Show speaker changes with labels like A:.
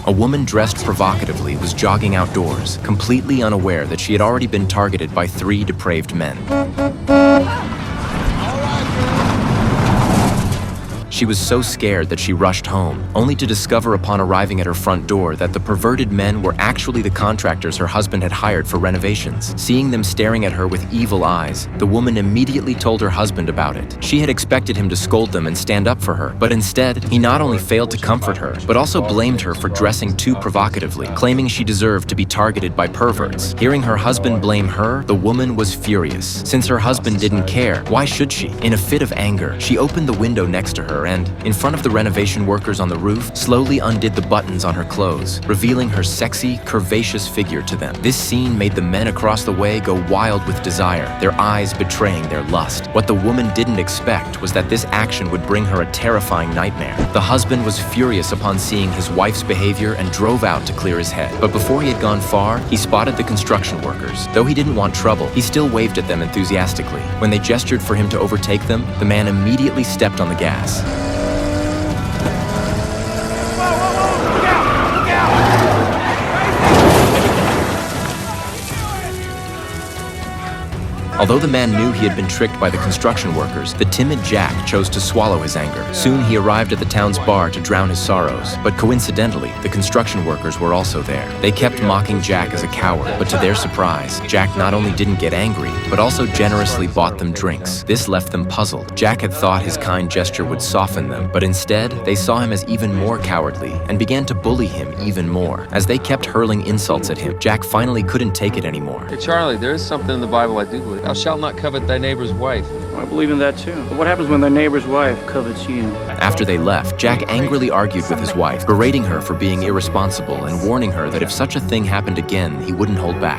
A: A woman dressed provocatively was jogging outdoors, completely unaware that she had already been targeted by 3 depraved men. She was so scared that she rushed home, only to discover upon arriving at her front door that the perverted men were actually the contractors her husband had hired for renovations. Seeing them staring at her with evil eyes, the woman immediately told her husband about it. She had expected him to scold them and stand up for her, but instead, he not only failed to comfort her, but also blamed her for dressing too provocatively, claiming she deserved to be targeted by perverts. Hearing her husband blame her, the woman was furious. Since her husband didn't care, why should she? In a fit of anger, she opened the window next to her and, in front of the renovation workers on the roof, slowly undid the buttons on her clothes, revealing her sexy, curvaceous figure to them. This scene made the men across the way go wild with desire, their eyes betraying their lust. What the woman didn't expect was that this action would bring her a terrifying nightmare. The husband was furious upon seeing his wife's behavior and drove out to clear his head. But before he had gone far, he spotted the construction workers. Though he didn't want trouble, he still waved at them enthusiastically. When they gestured for him to overtake them, the man immediately stepped on the gas. Although the man knew he had been tricked by the construction workers, the timid Jack chose to swallow his anger. Soon he arrived at the town's bar to drown his sorrows, but coincidentally, the construction workers were also there. They kept mocking Jack as a coward, but to their surprise, Jack not only didn't get angry, but also generously bought them drinks. This left them puzzled. Jack had thought his kind gesture would soften them, but instead, they saw him as even more cowardly and began to bully him even more. As they kept hurling insults at him, Jack finally couldn't take it anymore.
B: Hey, Charlie, there is something in the Bible I do believe. Thou shalt not covet thy neighbor's wife.
C: I believe in that too. But what happens when their neighbor's wife covets you?
A: After they left, Jack angrily argued with his wife, berating her for being irresponsible and warning her that if such a thing happened again, he wouldn't hold back.